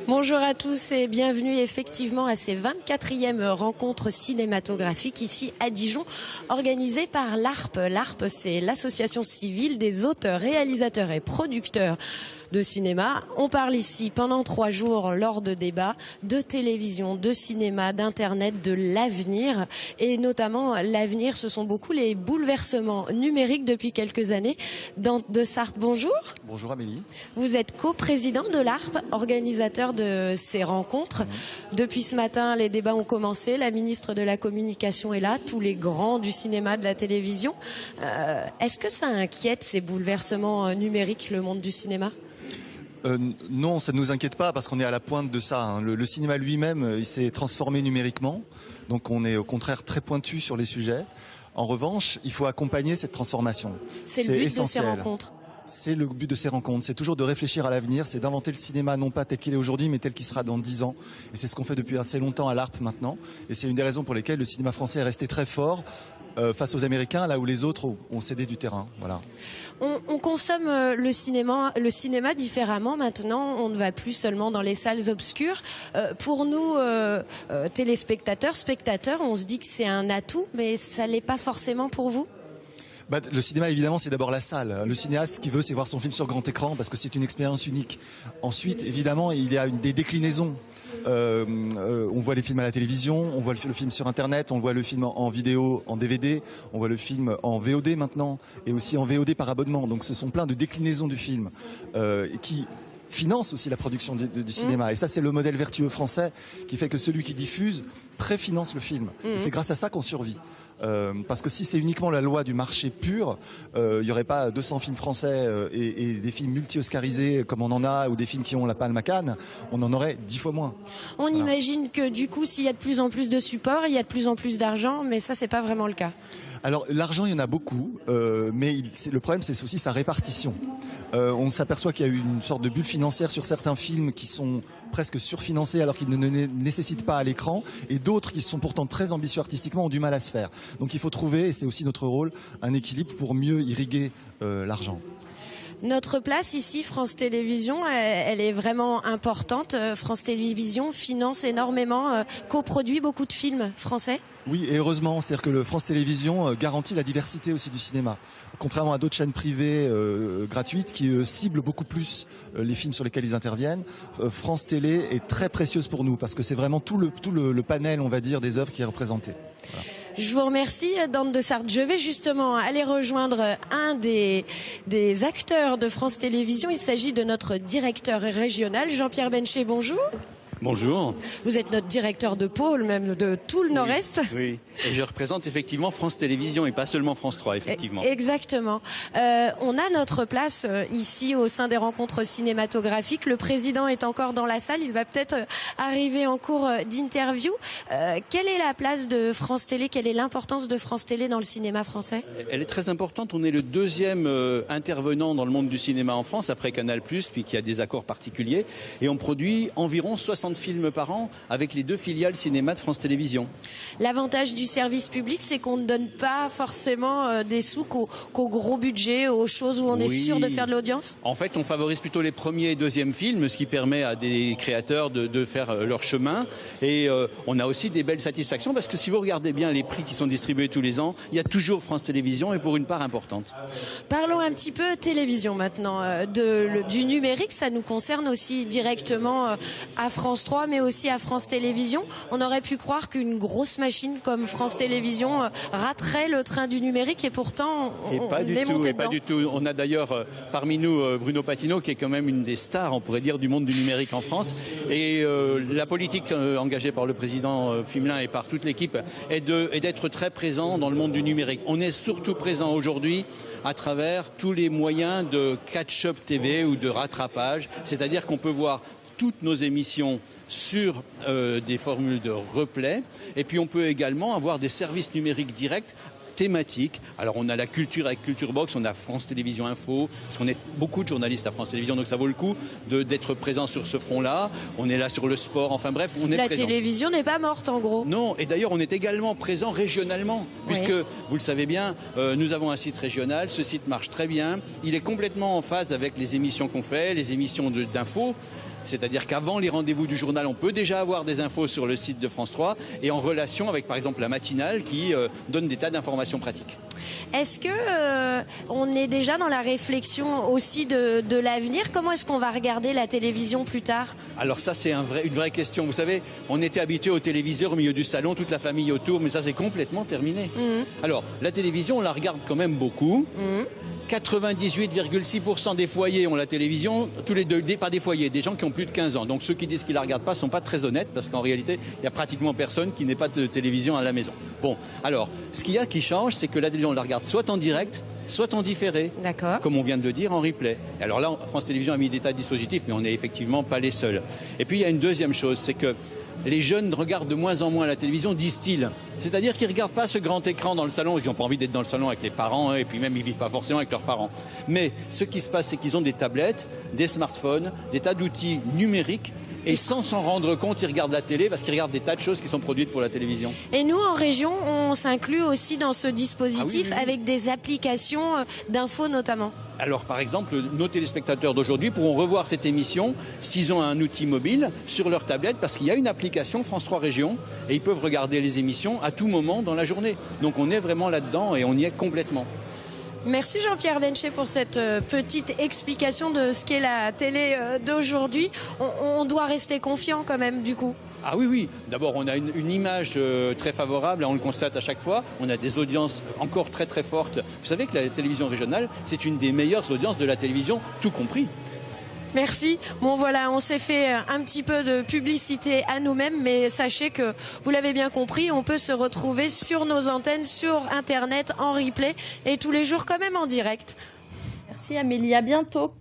Bonjour à tous et bienvenue effectivement à ces 24e rencontres cinématographiques ici à Dijon, organisées par l'ARP. L'ARP, c'est l'association civile des auteurs, réalisateurs et producteurs de cinéma. On parle ici pendant 3 jours lors de débats de télévision, de cinéma, d'internet, de l'avenir. Et notamment l'avenir, ce sont beaucoup les bouleversements numériques depuis quelques années. Dante de Sarthe, bonjour. Bonjour Amélie. Vous êtes coprésident de l'ARP, organisateur de ces rencontres. Depuis ce matin, les débats ont commencé. La ministre de la Communication est là, tous les grands du cinéma, de la télévision. Est-ce que ça inquiète ces bouleversements numériques, le monde du cinéma ? Non, ça ne nous inquiète pas parce qu'on est à la pointe de ça. Hein. Le cinéma lui-même, il s'est transformé numériquement. Donc on est au contraire très pointu sur les sujets. En revanche, il faut accompagner cette transformation. C'est le but essentiel. de ces rencontres. C'est le but de ces rencontres, c'est toujours de réfléchir à l'avenir, c'est d'inventer le cinéma non pas tel qu'il est aujourd'hui, mais tel qu'il sera dans 10 ans. Et c'est ce qu'on fait depuis assez longtemps à l'ARP maintenant. Et c'est une des raisons pour lesquelles le cinéma français est resté très fort face aux Américains, là où les autres ont cédé du terrain. Voilà. On consomme le cinéma différemment maintenant. On ne va plus seulement dans les salles obscures. Pour nous, téléspectateurs, spectateurs, on se dit que c'est un atout, mais ça l'est pas forcément pour vous ? Le cinéma, évidemment, c'est d'abord la salle. Le cinéaste, ce qu'il veut, c'est voir son film sur grand écran parce que c'est une expérience unique. Ensuite, évidemment, il y a des déclinaisons. On voit les films à la télévision, on voit le film sur Internet, on voit le film en vidéo, en DVD, on voit le film en VOD maintenant et aussi en VOD par abonnement. Donc ce sont plein de déclinaisons du film qui finance aussi la production du cinéma. Et ça, c'est le modèle vertueux français qui fait que celui qui diffuse préfinance le film. Et c'est grâce à ça qu'on survit. Parce que si c'est uniquement la loi du marché pur, il n'y aurait pas 200 films français et des films multi-oscarisés comme on en a, ou des films qui ont la Palme à Cannes, on en aurait 10 fois moins. On imagine que du coup, s'il y a de plus en plus de supports, il y a de plus en plus d'argent, mais ça, c'est pas vraiment le cas. Alors l'argent, il y en a beaucoup, mais le problème, c'est aussi sa répartition. On s'aperçoit qu'il y a eu une sorte de bulle financière sur certains films qui sont presque surfinancés alors qu'ils ne nécessitent pas à l'écran, et d'autres qui sont pourtant très ambitieux artistiquement ont du mal à se faire. Donc il faut trouver, et c'est aussi notre rôle, un équilibre pour mieux irriguer l'argent. Notre place ici, France Télévisions, elle est vraiment importante. France Télévisions finance énormément, coproduit beaucoup de films français. Oui, et heureusement, c'est-à-dire que France Télévisions garantit la diversité aussi du cinéma. Contrairement à d'autres chaînes privées gratuites qui ciblent beaucoup plus les films sur lesquels ils interviennent, France Télé est très précieuse pour nous parce que c'est vraiment tout le panel, on va dire, des œuvres qui est représenté. Voilà. Je vous remercie, Dante de Sarthe. Je vais justement aller rejoindre un des acteurs de France Télévisions. Il s'agit de notre directeur régional, Jean-Pierre Bencher. Bonjour. Bonjour. Vous êtes notre directeur de pôle, même de tout le Nord-Est. Oui, et je représente effectivement France Télévisions et pas seulement France 3, effectivement. Exactement. On a notre place ici au sein des rencontres cinématographiques. Le président est encore dans la salle, il va peut-être arriver en cours d'interview. Quelle est la place de France Télé? Quelle est l'importance de France Télé dans le cinéma français? Elle est très importante. On est le deuxième intervenant dans le monde du cinéma en France, après Canal+, puis qu'il y a des accords particuliers. Et on produit environ 60 films par an avec les 2 filiales cinéma de France Télévisions. L'avantage du service public, c'est qu'on ne donne pas forcément des sous qu'au gros budget, aux choses où on est sûr de faire de l'audience. En fait, on favorise plutôt les premiers et deuxièmes films, ce qui permet à des créateurs de faire leur chemin. Et on a aussi des belles satisfactions parce que si vous regardez bien les prix qui sont distribués tous les ans, il y a toujours France Télévisions et pour une part importante. Parlons un petit peu télévision maintenant. Du numérique, ça nous concerne aussi directement à France 3, mais aussi à France Télévisions. On aurait pu croire qu'une grosse machine comme France Télévisions raterait le train du numérique et pourtant on est monté dedans. Pas du tout. On a d'ailleurs parmi nous Bruno Patino qui est quand même une des stars, on pourrait dire, du monde du numérique en France. Et la politique engagée par le président Fimelin et par toute l'équipe est d'être très présent dans le monde du numérique. On est surtout présent aujourd'hui à travers tous les moyens de catch-up TV ou de rattrapage, c'est-à-dire qu'on peut voir toutes nos émissions sur des formules de replay et puis on peut également avoir des services numériques directs thématiques. Alors on a la culture avec Culture Box, on a France Télévisions Info, parce qu'on est beaucoup de journalistes à France Télévisions, donc ça vaut le coup d'être présent sur ce front-là. On est là sur le sport, enfin bref, on est présent. La télévision n'est pas morte en gros. Non, et d'ailleurs on est également présent régionalement, puisque vous le savez bien, nous avons un site régional, ce site marche très bien, il est complètement en phase avec les émissions qu'on fait, les émissions d'infos. C'est-à-dire qu'avant les rendez-vous du journal, on peut déjà avoir des infos sur le site de France 3 et en relation avec, par exemple, la matinale qui donne des tas d'informations pratiques. Est-ce que on est déjà dans la réflexion aussi de l'avenir? Comment est-ce qu'on va regarder la télévision plus tard? Alors ça, c'est une vraie question. Vous savez, on était habitué au téléviseur au milieu du salon, toute la famille autour, mais ça, c'est complètement terminé. Alors, la télévision, on la regarde quand même beaucoup. 98,6% des foyers ont la télévision, tous les deux, pas des foyers, des gens qui ont plus de 15 ans. Donc ceux qui disent qu'ils la regardent pas sont pas très honnêtes, parce qu'en réalité, il y a pratiquement personne qui n'ait pas de télévision à la maison. Bon, alors, ce qu'il y a qui change, c'est que la télévision, on la regarde soit en direct, soit en différé. D'accord. Comme on vient de le dire, en replay. Et alors là, France Télévisions a mis des tas de dispositifs, mais on n'est effectivement pas les seuls. Et puis il y a une deuxième chose, c'est que les jeunes regardent de moins en moins la télévision, disent-ils. C'est-à-dire qu'ils ne regardent pas ce grand écran dans le salon, ils n'ont pas envie d'être dans le salon avec les parents, et puis même ils ne vivent pas forcément avec leurs parents. Mais ce qui se passe, c'est qu'ils ont des tablettes, des smartphones, des tas d'outils numériques, et sans s'en rendre compte, ils regardent la télé parce qu'ils regardent des tas de choses qui sont produites pour la télévision. Et nous, en région, on s'inclut aussi dans ce dispositif avec des applications d'infos notamment. Alors, par exemple, nos téléspectateurs d'aujourd'hui pourront revoir cette émission s'ils ont un outil mobile sur leur tablette, parce qu'il y a une application France 3 Régions et ils peuvent regarder les émissions à tout moment dans la journée. Donc on est vraiment là-dedans et on y est complètement. Merci Jean-Pierre Bencher pour cette petite explication de ce qu'est la télé d'aujourd'hui. On doit rester confiant quand même du coup. Ah oui, oui. D'abord, on a une image très favorable, on le constate à chaque fois. On a des audiences encore très très fortes. Vous savez que la télévision régionale, c'est une des meilleures audiences de la télévision, tout compris. Merci. Bon voilà, on s'est fait un petit peu de publicité à nous-mêmes, mais sachez que, vous l'avez bien compris, on peut se retrouver sur nos antennes, sur Internet, en replay, et tous les jours quand même en direct. Merci Amélie, à bientôt.